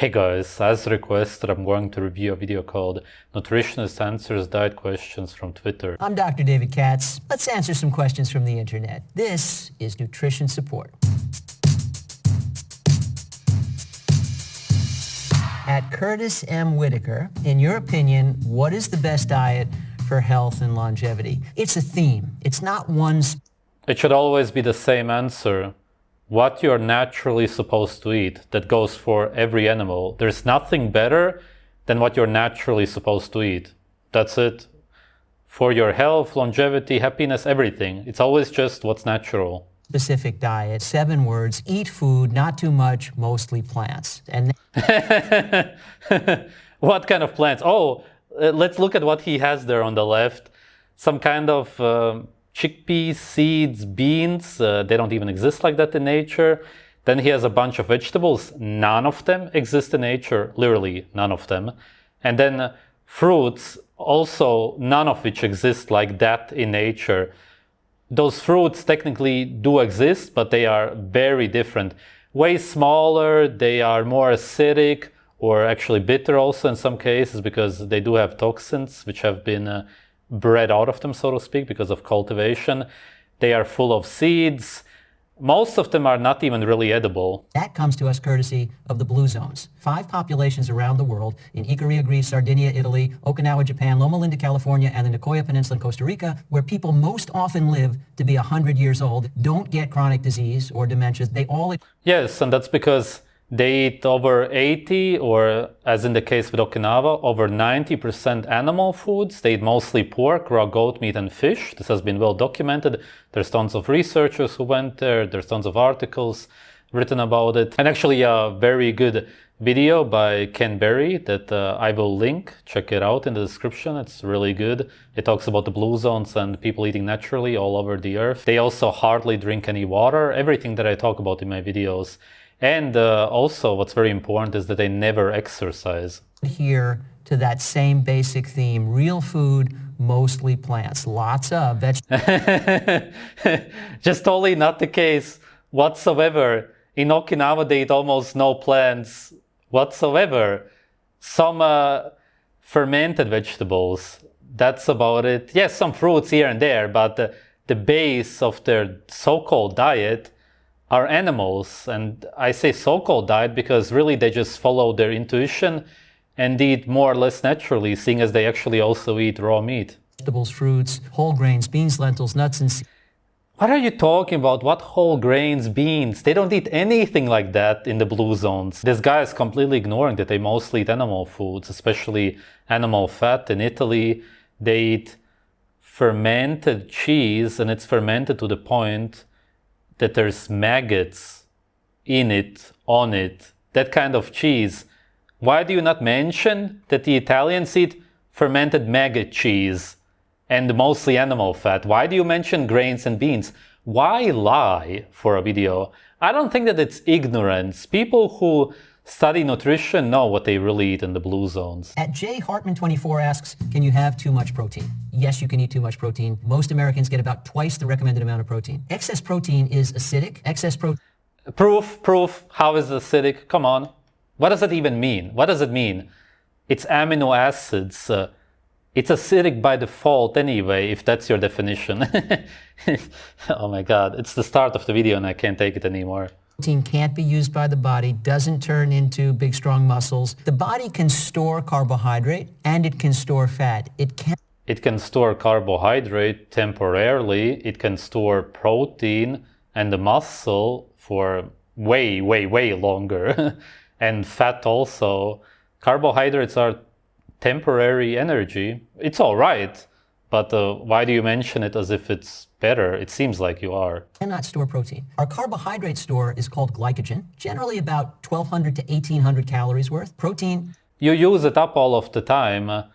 Hey guys, as requested, I'm going to review a video called Nutritionist Answers Diet Questions from Twitter. I'm Dr. David Katz. Let's answer some questions from the internet. This is Nutrition Support. At Curtis M. Whitaker, in your opinion, what is the best diet for health and longevity? It's a theme. It's not one. It should always be the same answer. What you're naturally supposed to eat. That goes for every animal. There's nothing better than what you're naturally supposed to eat. That's it. For your health, longevity, happiness, everything. It's always just what's natural. Specific diet, 7 words, eat food, not too much, mostly plants. And what kind of plants? Oh, let's look at what he has there on the left. Some kind of chickpeas, seeds, beans. They don't even exist like that in nature. Then he has a bunch of vegetables. None of them exist in nature. Literally none of them. And then fruits, also none of which exist like that in nature. Those fruits technically do exist, but they are very different. Way smaller, they are more acidic or actually bitter also in some cases because they do have toxins which have been bred out of them, so to speak, because of cultivation. They are full of seeds. Most of them are not even really edible. that comes to us courtesy of the blue zones. 5 populations around the world, in Ikaria, Greece, Sardinia, Italy, Okinawa, Japan, Loma Linda, California, and the Nicoya Peninsula in Costa Rica, where people most often live to be 100 years old, don't get chronic disease or dementia. They all... Yes, and that's because they eat over 80, or as in the case with Okinawa, over 90% animal foods. They eat mostly pork, raw goat meat, and fish. This has been well documented. There's tons of researchers who went there. There's tons of articles written about it. And actually a very good video by Ken Berry that I will link. Check it out in the description. It's really good. It talks about the blue zones and people eating naturally all over the earth. They also hardly drink any water. Everything that I talk about in my videos. And also what's very important is that they never exercise. Here to that same basic theme, real food, mostly plants, lots of vegetables. Just totally not the case whatsoever. In Okinawa they eat almost no plants whatsoever. Some fermented vegetables, that's about it. Yes, some fruits here and there, but the base of their so-called diet are animals. And I say so-called diet because really they just follow their intuition and eat more or less naturally, seeing as they actually also eat raw meat. Vegetables, fruits, whole grains, beans, lentils, nuts, and seeds. What are you talking about? What whole grains, beans? They don't eat anything like that in the blue zones. This guy is completely ignoring that they mostly eat animal foods, especially animal fat. In Italy, they eat fermented cheese, and it's fermented to the point that there's maggots in it, on it, that kind of cheese. Why do you not mention that the Italians eat fermented maggot cheese and mostly animal fat? Why do you mention grains and beans? Why lie for a video? I don't think that it's ignorance. People who study nutrition know what they really eat in the blue zones. At J. Hartman24 asks, can you have too much protein? Yes, you can eat too much protein. Most Americans get about twice the recommended amount of protein. Excess protein is acidic. Excess protein... Proof. How is it acidic? Come on. What does that even mean? What does it mean? It's amino acids. It's acidic by default anyway, if that's your definition. Oh my God, it's the start of the video and I can't take it anymore. Protein can't be used by the body, doesn't turn into big, strong muscles. The body can store carbohydrate and it can store fat. It can store carbohydrate temporarily. It can store protein and the muscle for way longer. And fat also. Carbohydrates are temporary energy. It's all right. But why do you mention it as if it's better? It seems like you are. Cannot store protein. Our carbohydrate store is called glycogen, generally about 1,200 to 1,800 calories worth. Protein. You use it up all of the time.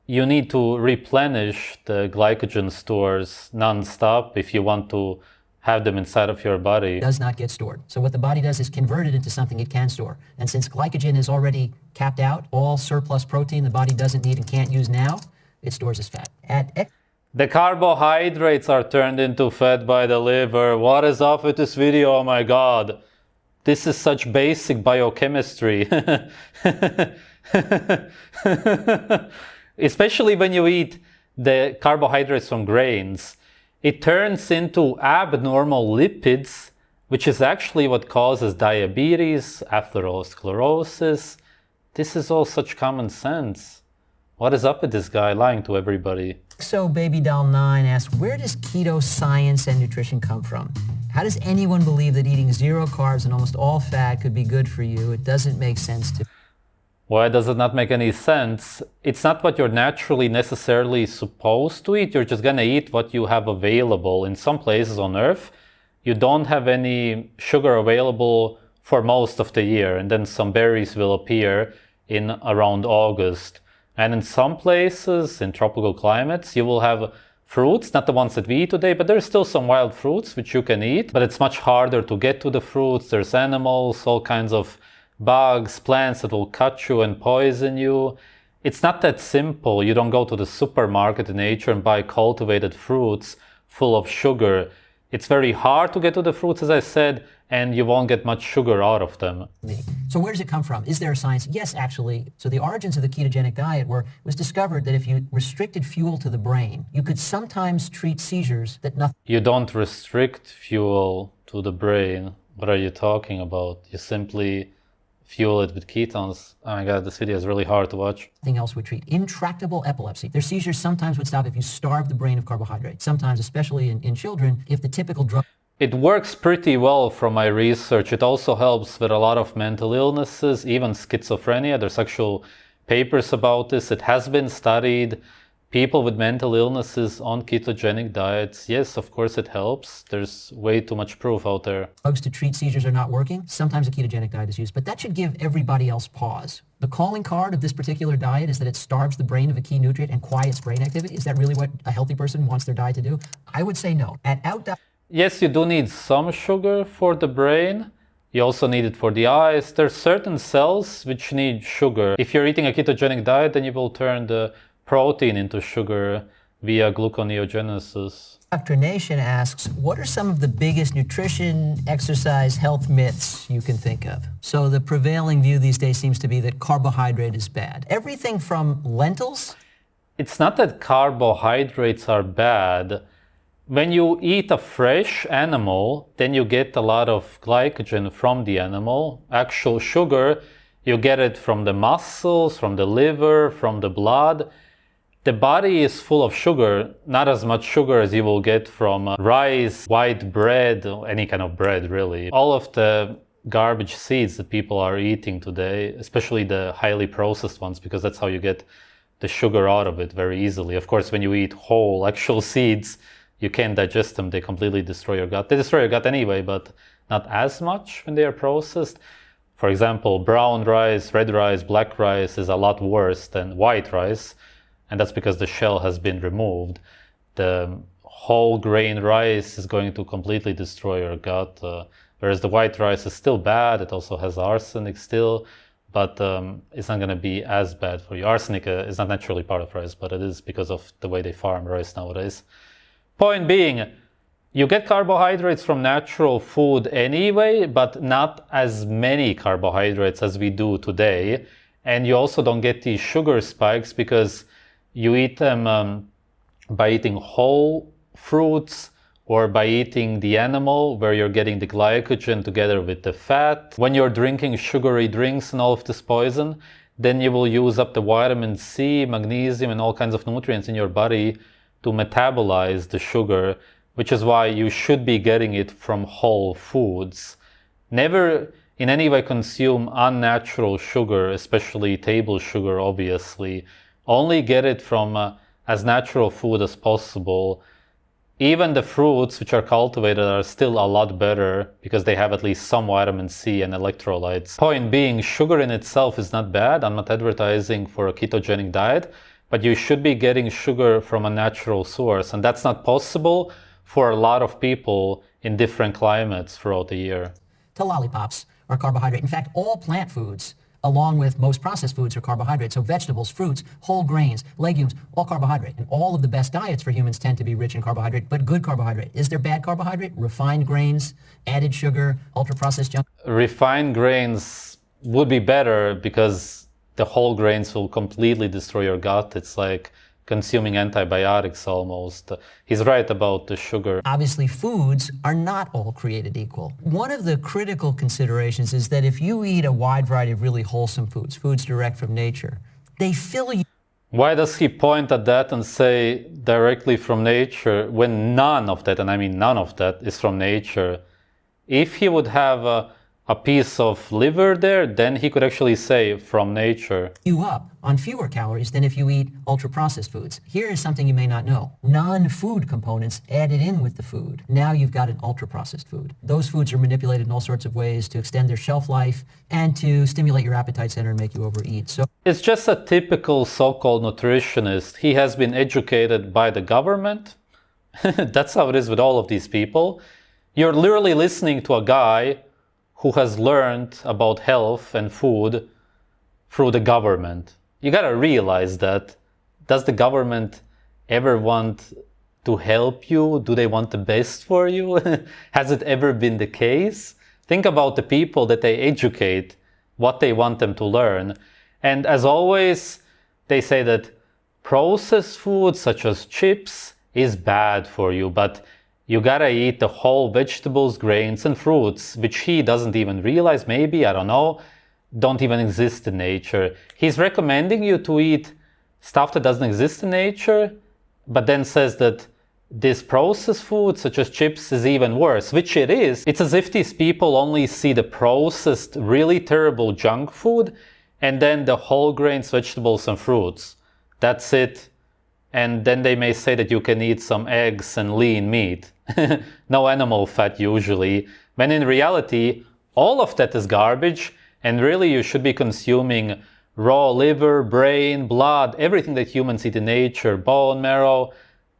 You need to replenish the glycogen stores non-stop if you want to have them inside of your body. Does not get stored. So what the body does is convert it into something it can store. And since glycogen is already capped out, all surplus protein the body doesn't need and can't use now, it stores as fat. The carbohydrates are turned into fat by the liver. What is up with this video? Oh my God. This is such basic biochemistry. Especially when you eat the carbohydrates from grains. It turns into abnormal lipids, which is actually what causes diabetes, atherosclerosis. This is all such common sense. What is up with this guy lying to everybody? So Baby Doll 9 asks, where does keto science and nutrition come from? How does anyone believe that eating zero carbs and almost all fat could be good for you? It doesn't make sense to. Why does it not make any sense? It's not what you're naturally necessarily supposed to eat. You're just gonna eat what you have available. In some places on Earth, you don't have any sugar available for most of the year, and then some berries will appear in around August. And in some places, in tropical climates, you will have fruits, not the ones that we eat today, but there's still some wild fruits which you can eat, but it's much harder to get to the fruits. There's animals, all kinds of bugs, plants that will cut you and poison you. It's not that simple. You don't go to the supermarket in nature and buy cultivated fruits full of sugar. It's very hard to get to the fruits, as I said, and you won't get much sugar out of them. So where does it come from? Is there a science? Yes, actually. So the origins of the ketogenic diet was discovered that if you restricted fuel to the brain, you could sometimes treat seizures that nothing. You don't restrict fuel to the brain. What are you talking about? You simply fuel it with ketones. Oh my God, this video is really hard to watch. Nothing else would treat intractable epilepsy. Their seizures sometimes would stop if you starve the brain of carbohydrates. Sometimes, especially in children, if the typical drug. It works pretty well from my research. It also helps with a lot of mental illnesses, even schizophrenia. There's actual papers about this. It has been studied. People with mental illnesses on ketogenic diets, yes, of course it helps. There's way too much proof out there. Drugs to treat seizures are not working. Sometimes a ketogenic diet is used, but that should give everybody else pause. The calling card of this particular diet is that it starves the brain of a key nutrient and quiets brain activity. Is that really what a healthy person wants their diet to do? I would say no. Yes, you do need some sugar for the brain. You also need it for the eyes. There's certain cells which need sugar. If you're eating a ketogenic diet, then you will turn the protein into sugar via gluconeogenesis. Dr. Nation asks, what are some of the biggest nutrition, exercise, health myths you can think of? So the prevailing view these days seems to be that carbohydrate is bad. Everything from lentils? It's not that carbohydrates are bad. When you eat a fresh animal, then you get a lot of glycogen from the animal. Actual sugar, you get it from the muscles, from the liver, from the blood. The body is full of sugar, not as much sugar as you will get from rice, white bread, or any kind of bread really. All of the garbage seeds that people are eating today, especially the highly processed ones, because that's how you get the sugar out of it very easily. Of course, when you eat whole actual seeds, you can't digest them. They completely destroy your gut. They destroy your gut anyway, but not as much when they are processed. For example, brown rice, red rice, black rice is a lot worse than white rice. And that's because the shell has been removed. The whole grain rice is going to completely destroy your gut, whereas the white rice is still bad. It also has arsenic still, but it's not going to be as bad for you. Arsenic is not naturally part of rice, but it is because of the way they farm rice nowadays. Point being, you get carbohydrates from natural food anyway, but not as many carbohydrates as we do today. And you also don't get these sugar spikes because you eat them by eating whole fruits or by eating the animal, where you're getting the glycogen together with the fat. When you're drinking sugary drinks and all of this poison, then you will use up the vitamin C, magnesium, and all kinds of nutrients in your body to metabolize the sugar, which is why you should be getting it from whole foods. Never in any way consume unnatural sugar, especially table sugar, obviously. Only get it from as natural food as possible. Even the fruits which are cultivated are still a lot better because they have at least some vitamin C and electrolytes. Point being, sugar in itself is not bad. I'm not advertising for a ketogenic diet, but you should be getting sugar from a natural source. And that's not possible for a lot of people in different climates throughout the year. To lollipops are carbohydrate. In fact, all plant foods, along with most processed foods, are carbohydrates. So vegetables, fruits, whole grains, legumes, all carbohydrate. And all of the best diets for humans tend to be rich in carbohydrate, but good carbohydrate. Is there bad carbohydrate? Refined grains, added sugar, ultra-processed junk? refined grains would be better because the whole grains will completely destroy your gut. It's like consuming antibiotics almost. He's right about the sugar. Obviously, foods are not all created equal. One of the critical considerations is that if you eat a wide variety of really wholesome foods, foods direct from nature, they fill you. Why does he point at that and say directly from nature when none of that, and I mean none of that, is from nature? If he would have a piece of liver there, then he could actually say from nature. You up on fewer calories than if you eat ultra-processed foods. Here is something you may not know. Non-food components added in with the food. Now you've got an ultra-processed food. Those foods are manipulated in all sorts of ways to extend their shelf life and to stimulate your appetite center and make you overeat. So it's just a typical so-called nutritionist. He has been educated by the government. That's how it is with all of these people. You're literally listening to a guy who has learned about health and food through the government. You gotta realize that. Does the government ever want to help you? Do they want the best for you? Has it ever been the case? Think about the people that they educate, what they want them to learn. And as always, they say that processed food such as chips is bad for you, but you gotta eat the whole vegetables, grains, and fruits, which he doesn't even realize, maybe, I don't know, don't even exist in nature. He's recommending you to eat stuff that doesn't exist in nature, but then says that this processed food, such as chips, is even worse, which it is. It's as if these people only see the processed, really terrible junk food, and then the whole grains, vegetables, and fruits. That's it. And then they may say that you can eat some eggs and lean meat. No animal fat usually. When in reality, all of that is garbage, and really you should be consuming raw liver, brain, blood, everything that humans eat in nature, bone marrow.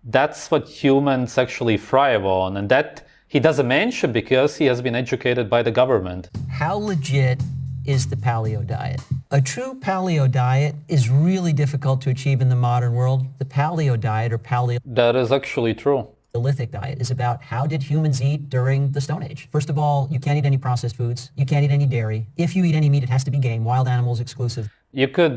That's what humans actually thrive on, and that he doesn't mention because he has been educated by the government. how legit is the paleo diet? A true paleo diet is really difficult to achieve in the modern world. The paleo diet, or That is actually true. Paleolithic diet, is about how did humans eat during the Stone Age. First of all, you can't eat any processed foods. You can't eat any dairy. If you eat any meat, it has to be game, wild animals exclusive. You could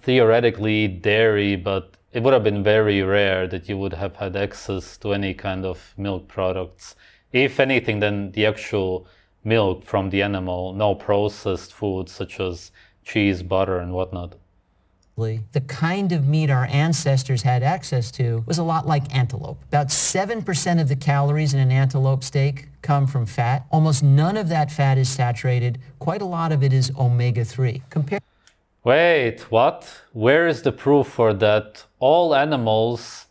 theoretically eat dairy, but it would have been very rare that you would have had access to any kind of milk products. If anything, then the actual milk from the animal, no processed foods such as cheese, butter, and whatnot. The kind of meat our ancestors had access to was a lot like antelope. About 7% of the calories in an antelope steak come from fat. Almost none of that fat is saturated. Quite a lot of it is omega-3. Wait, what? Where is the proof for that? All animals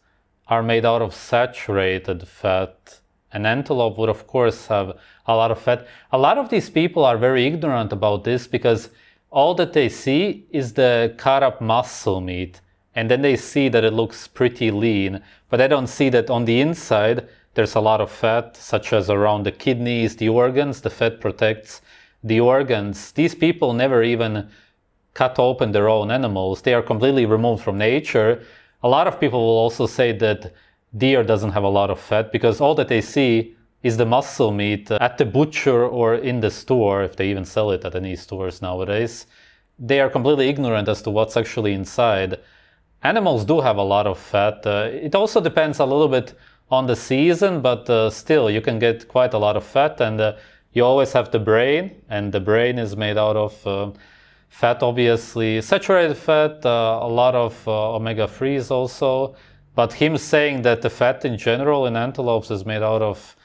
are made out of saturated fat. An antelope would of course have a lot of fat. A lot of these people are very ignorant about this because all that they see is the cut up muscle meat, and then they see that it looks pretty lean, but they don't see that on the inside there's a lot of fat, such as around the kidneys, the organs. The fat protects the organs. These people never even cut open their own animals. They are completely removed from nature. A lot of people will also say that deer doesn't have a lot of fat because all that they see is the muscle meat at the butcher or in the store, if they even sell it at any stores nowadays. They are completely ignorant as to what's actually inside. Animals do have a lot of fat. It also depends a little bit on the season, but still you can get quite a lot of fat, and you always have the brain, and the brain is made out of fat, obviously. Saturated fat, a lot of omega-3s also. But him saying that the fat in general in antelopes is made out of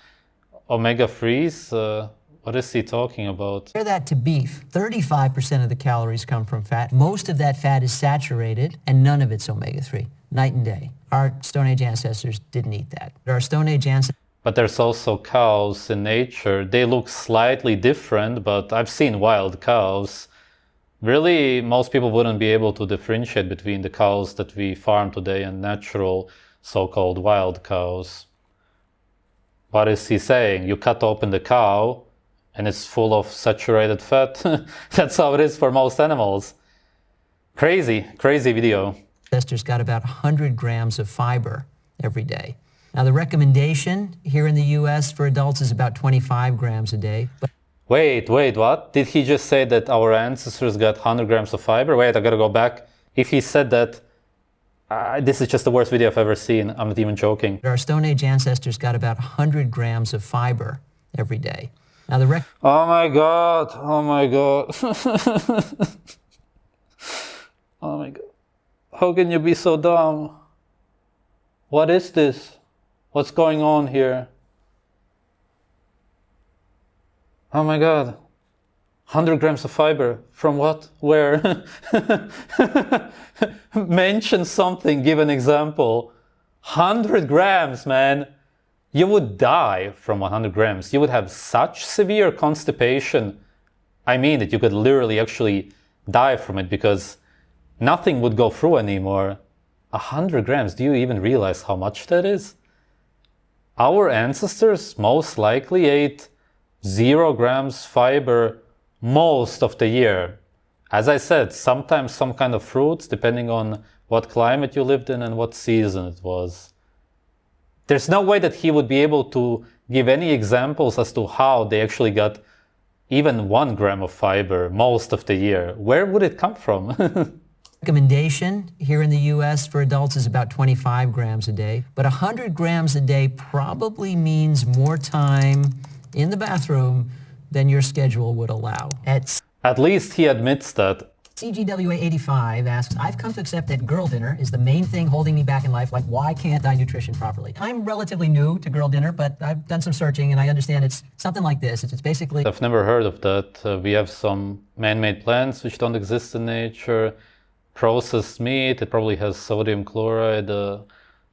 omega-3s, what is he talking about? Compare that to beef. 35% of the calories come from fat. Most of that fat is saturated, and none of it's omega-3. Night and day. Our Stone Age ancestors didn't eat that. Our Stone Age ancestors... But there's also cows in nature. They look slightly different, but I've seen wild cows. Really, most people wouldn't be able to differentiate between the cows that we farm today and natural, so-called wild cows. What is he saying? You cut open the cow and it's full of saturated fat. That's how it is for most animals. Crazy, crazy video. Ancestors got about 100 grams of fiber every day. Now the recommendation here in the US for adults is about 25 grams a day. Wait, what? Did he just say that our ancestors got 100 grams of fiber? Wait, I gotta go back. If he said that, this is just the worst video I've ever seen. I'm not even joking. Our Stone Age ancestors got about 100 grams of fiber every day. Now the Oh my God. Oh my God. Oh my God. How can you be so dumb? What is this? What's going on here? Oh my God. 100 grams of fiber. From what? Where? Mention something, give an example. 100 grams, man. You would die from 100 grams. You would have such severe constipation. I mean that you could literally actually die from it because nothing would go through anymore. 100 grams, do you even realize how much that is? Our ancestors most likely ate 0 grams fiber most of the year. As I said, sometimes some kind of fruits, depending on what climate you lived in and what season it was. There's no way that he would be able to give any examples as to how they actually got even 1 gram of fiber most of the year. Where would it come from? recommendation here in the US for adults is about 25 grams a day, but 100 grams a day probably means more time in the bathroom than your schedule would allow. At least he admits that. CGWA85 asks, I've come to accept that girl dinner is the main thing holding me back in life. Like, why can't I nutrition properly? I'm relatively new to girl dinner, but I've done some searching and I understand it's something like this. It's basically... I've never heard of that. We have some man-made plants which don't exist in nature. Processed meat, it probably has sodium chloride,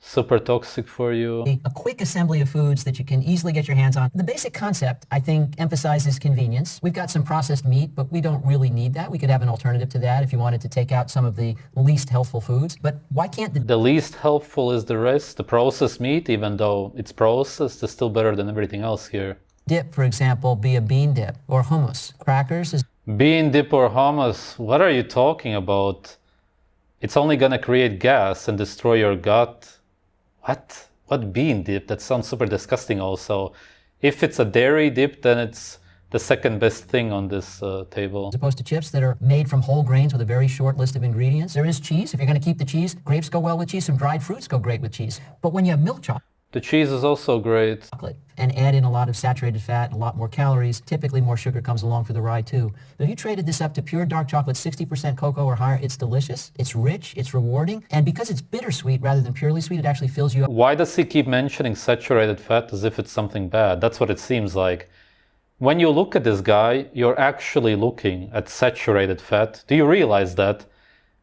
super toxic for you. A quick assembly of foods that you can easily get your hands on. The basic concept, I think, emphasizes convenience. We've got some processed meat, but we don't really need that. We could have an alternative to that if you wanted to take out some of the least healthful foods. But why can't the least helpful is the rest. The processed meat, even though it's processed, is still better than everything else here. Dip, for example, be a bean dip or hummus. Crackers is... Bean dip or hummus? What are you talking about? It's only gonna create gas and destroy your gut. What? What bean dip? That sounds super disgusting also. If it's a dairy dip, then it's the second best thing on this table. As opposed to chips that are made from whole grains with a very short list of ingredients. There is cheese. If you're gonna keep the cheese, grapes go well with cheese. Some dried fruits go great with cheese. But when you have milk chocolate, the cheese is also great. And add in a lot of saturated fat, a lot more calories. Typically more sugar comes along for the ride too. But if you traded this up to pure dark chocolate, 60% cocoa or higher, it's delicious, it's rich, it's rewarding. And because it's bittersweet rather than purely sweet, it actually fills you up. Why does he keep mentioning saturated fat as if it's something bad? That's what it seems like. When you look at this guy, you're actually looking at saturated fat. Do you realize that?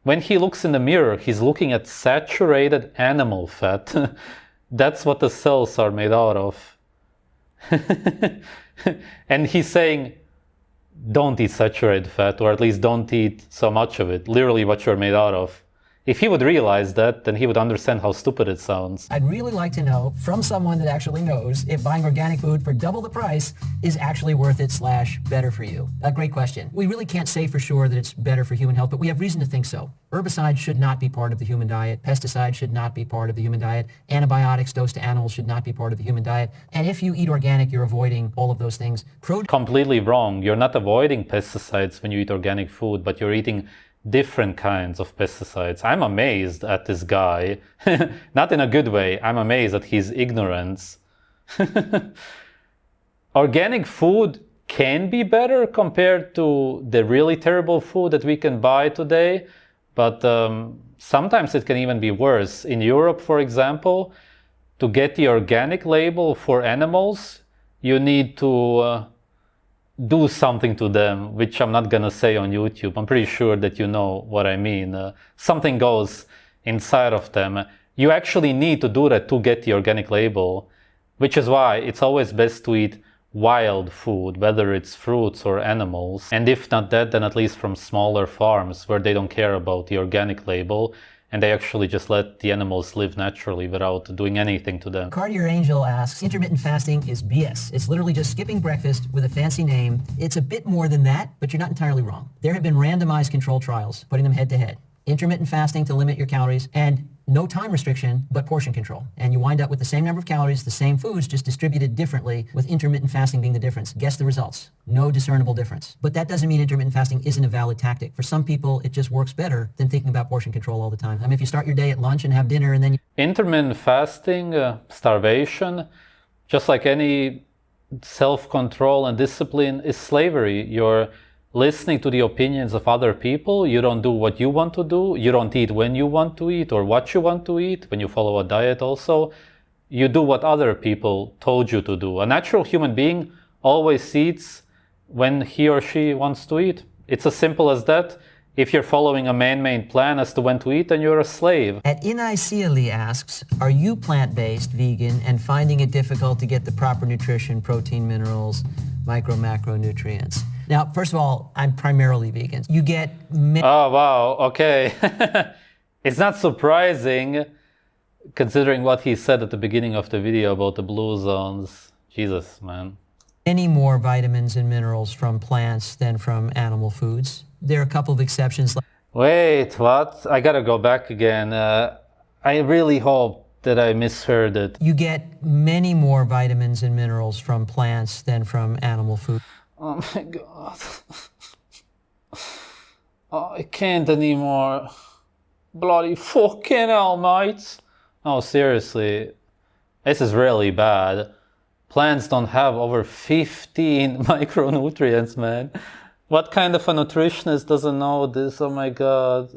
When he looks in the mirror, he's looking at saturated animal fat. That's what the cells are made out of. And he's saying, don't eat saturated fat, or at least don't eat so much of it, literally what you're made out of. If he would realize that, then he would understand how stupid it sounds. I'd really like to know from someone that actually knows if buying organic food for double the price is actually worth it / better for you. A great question. We really can't say for sure that it's better for human health, but we have reason to think so. Herbicides should not be part of the human diet. Pesticides should not be part of the human diet. Antibiotics dosed to animals should not be part of the human diet. And if you eat organic, you're avoiding all of those things. Completely wrong. You're not avoiding pesticides when you eat organic food, but you're eating different kinds of pesticides. I'm amazed at this guy. Not in a good way. I'm amazed at his ignorance. Organic food can be better compared to the really terrible food that we can buy today, but sometimes it can even be worse. In Europe, for example, to get the organic label for animals, you need to do something to them, which I'm not gonna say on YouTube. I'm pretty sure that you know what I mean. Something goes inside of them. You actually need to do that to get the organic label, which is why it's always best to eat wild food, whether it's fruits or animals. And if not that, then at least from smaller farms where they don't care about the organic label and they actually just let the animals live naturally without doing anything to them. Cartier Angel asks, intermittent fasting is BS. It's literally just skipping breakfast with a fancy name. It's a bit more than that, but you're not entirely wrong. There have been randomized control trials, putting them head to head. intermittent fasting to limit your calories, and no time restriction, but portion control. And you wind up with the same number of calories, the same foods, just distributed differently, with intermittent fasting being the difference. Guess the results. No discernible difference. But that doesn't mean intermittent fasting isn't a valid tactic. For some people, it just works better than thinking about portion control all the time. I mean, if you start your day at lunch and have dinner and then Intermittent fasting, starvation, just like any self-control and discipline, is slavery. You're listening to the opinions of other people. You don't do what you want to do. You don't eat when you want to eat or what you want to eat. When you follow a diet also, you do what other people told you to do. A natural human being always eats when he or she wants to eat. It's as simple as that. If you're following a man-made plan as to when to eat, then you're a slave. At Inaisiali asks, are you plant-based, vegan, and finding it difficult to get the proper nutrition, protein, minerals, macronutrients? Now, first of all, I'm primarily vegan. You get... Oh, wow, okay. It's not surprising, considering what he said at the beginning of the video about the blue zones. Jesus, man. Many more vitamins and minerals from plants than from animal foods. There are a couple of exceptions. Wait, what? I gotta go back again. I really hope that I misheard it. You get many more vitamins and minerals from plants than from animal food. Oh my God. Oh, I can't anymore. Bloody fucking hell, mate. Oh, seriously. This is really bad. Plants don't have over 15 micronutrients, man. What kind of a nutritionist doesn't know this? Oh my God.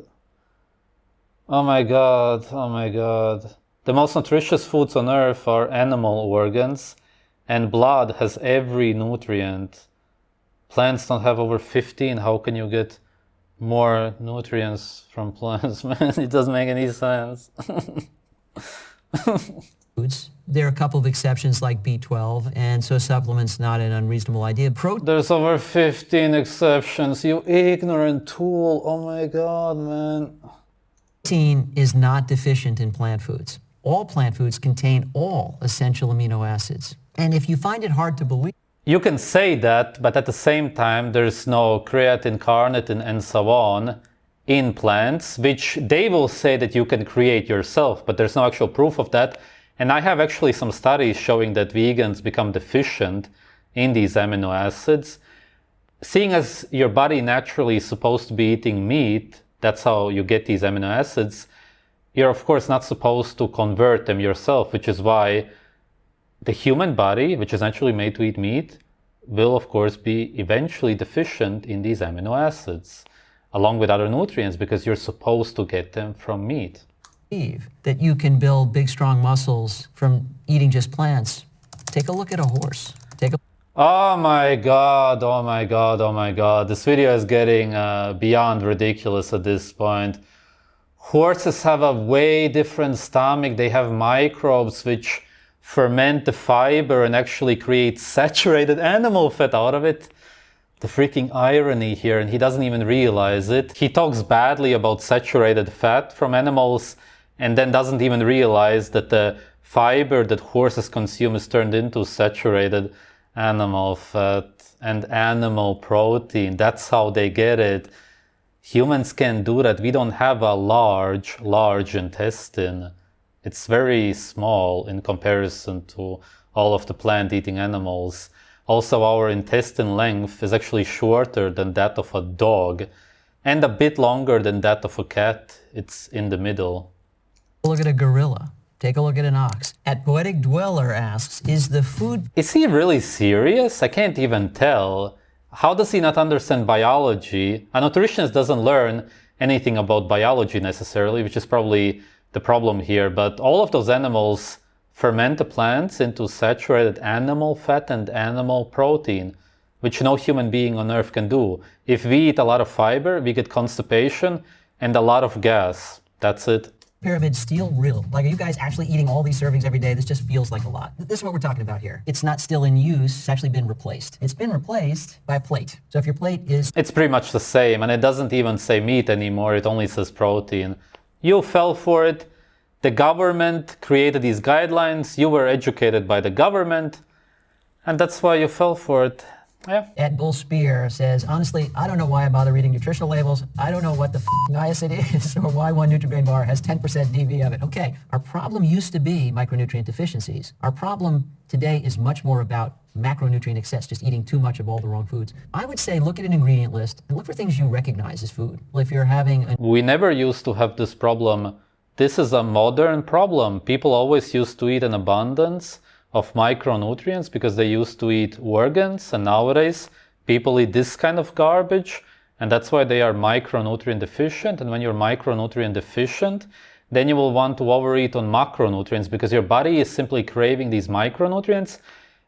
Oh my God. Oh my God. The most nutritious foods on earth are animal organs, and blood has every nutrient. Plants don't have over 15. How can you get more nutrients from plants, man? It doesn't make any sense. Foods. There are a couple of exceptions like B12, and so supplements not an unreasonable idea. There's over 15 exceptions, you ignorant tool. Oh my God, man. Protein is not deficient in plant foods. All plant foods contain all essential amino acids. And if you find it hard to believe... You can say that, but at the same time, there's no creatine, carnitine, and so on in plants, which they will say that you can create yourself, but there's no actual proof of that. And I have actually some studies showing that vegans become deficient in these amino acids. Seeing as your body naturally is supposed to be eating meat, that's how you get these amino acids, you're of course not supposed to convert them yourself, which is why the human body, which is naturally made to eat meat, will of course be eventually deficient in these amino acids, along with other nutrients, because you're supposed to get them from meat. That you can build big, strong muscles from eating just plants. Take a look at a horse. Oh my God, oh my God, oh my God. This video is getting beyond ridiculous at this point. Horses have a way different stomach. They have microbes which ferment the fiber and actually create saturated animal fat out of it. The freaking irony here, and he doesn't even realize it. He talks badly about saturated fat from animals and then doesn't even realize that the fiber that horses consume is turned into saturated animal fat and animal protein. That's how they get it. Humans can't do that. We don't have a large intestine. It's very small in comparison to all of the plant-eating animals. Also, our intestine length is actually shorter than that of a dog and a bit longer than that of a cat. It's in the middle. Look at a gorilla. Take a look at an ox. At Poetic Dweller asks, is the food... Is he really serious? I can't even tell. How does he not understand biology? A nutritionist doesn't learn anything about biology necessarily, which is probably the problem here. But all of those animals ferment the plants into saturated animal fat and animal protein, which no human being on earth can do. If we eat a lot of fiber, we get constipation and a lot of gas. That's it. Pyramid still real? Like, are you guys actually eating all these servings every day? This just feels like a lot. This is what we're talking about here. It's not still in use, it's actually been replaced. It's been replaced by a plate. So if your plate is... It's pretty much the same, and it doesn't even say meat anymore, it only says protein. You fell for it. The government created these guidelines, you were educated by the government, and that's why you fell for it. Yeah. Ed Bull Spear says, honestly, I don't know why I bother reading nutritional labels. I don't know what the niacin is or why one Nutri-Grain bar has 10% DV of it. Okay, our problem used to be micronutrient deficiencies. Our problem today is much more about macronutrient excess, just eating too much of all the wrong foods. I would say look at an ingredient list and look for things you recognize as food. Well, if you're having We never used to have this problem. This is a modern problem. People always used to eat an abundance of micronutrients because they used to eat organs, and nowadays people eat this kind of garbage, and that's why they are micronutrient deficient. And when you're micronutrient deficient, then you will want to overeat on macronutrients because your body is simply craving these micronutrients.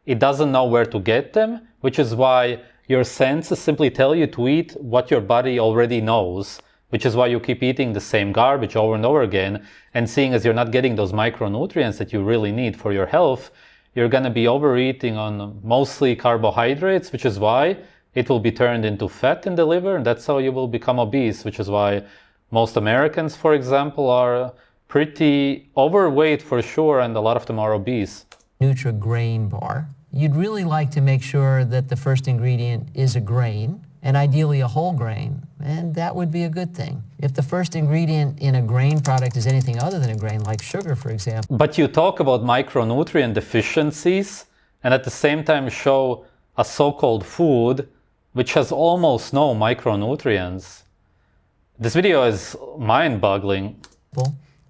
It doesn't know where to get them, which is why your senses simply tell you to eat what your body already knows, which is why you keep eating the same garbage over and over again. And seeing as you're not getting those micronutrients that you really need for your health, you're going to be overeating on mostly carbohydrates, which is why it will be turned into fat in the liver, and that's how you will become obese, which is why most Americans, for example, are pretty overweight for sure, and a lot of them are obese. Nutri-Grain bar, you'd really like to make sure that the first ingredient is a grain, and ideally a whole grain, and that would be a good thing. If the first ingredient in a grain product is anything other than a grain, like sugar, for example. But you talk about micronutrient deficiencies, and at the same time show a so-called food which has almost no micronutrients. This video is mind-boggling.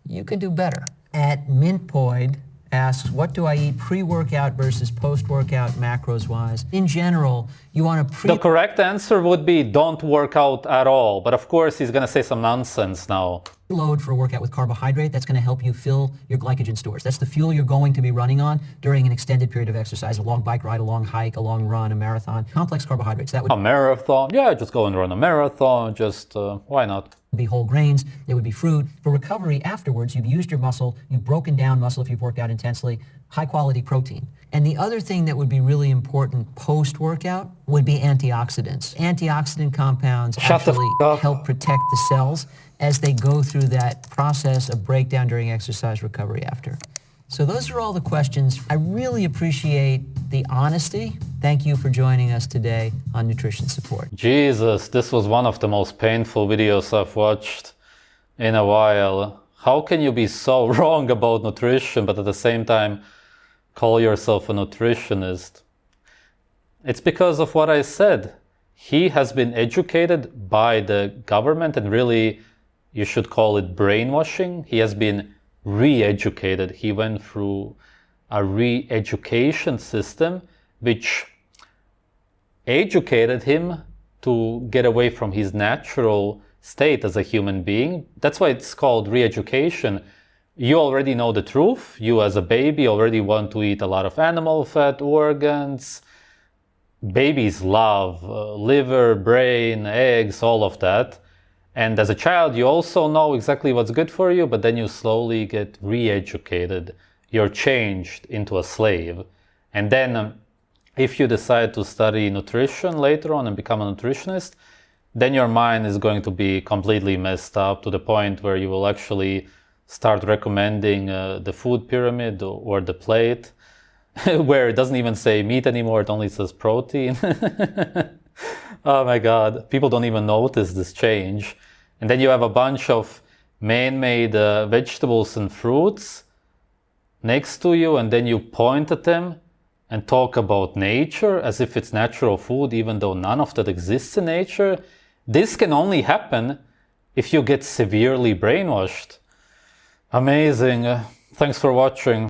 You can do better. At Mintpoid asks, what do I eat pre-workout versus post-workout macros-wise? In general, you want to The correct answer would be don't work out at all. But of course, he's going to say some nonsense now. Load for a workout with carbohydrate. That's going to help you fill your glycogen stores. That's the fuel you're going to be running on during an extended period of exercise, a long bike ride, a long hike, a long run, a marathon. Complex carbohydrates. That would A marathon? Yeah, just go and run a marathon. Just why not? Be whole grains, it would be fruit. For recovery afterwards, you've used your muscle, you've broken down muscle if you've worked out intensely, high quality protein. And the other thing that would be really important post-workout would be antioxidants. Antioxidant compounds actually help protect the cells as they go through that process of breakdown during exercise recovery after. So those are all the questions. I really appreciate the honesty. Thank you for joining us today on Nutrition Support. Jesus, this was one of the most painful videos I've watched in a while. How can you be so wrong about nutrition, but at the same time call yourself a nutritionist? It's because of what I said. He has been educated by the government, and really, you should call it brainwashing. He has been re-educated. He went through a re-education system which educated him to get away from his natural state as a human being. That's why it's called re-education. You already know the truth. You as a baby already want to eat a lot of animal fat, organs. Babies love liver, brain, eggs, all of that. And as a child, you also know exactly what's good for you, but then you slowly get re-educated. You're changed into a slave. And then if you decide to study nutrition later on and become a nutritionist, then your mind is going to be completely messed up to the point where you will actually start recommending the food pyramid or the plate, where it doesn't even say meat anymore, it only says protein. Oh my God, people don't even notice this change. And then you have a bunch of man-made vegetables and fruits next to you, and then you point at them and talk about nature as if it's natural food, even though none of that exists in nature. This can only happen if you get severely brainwashed. Amazing. Thanks for watching.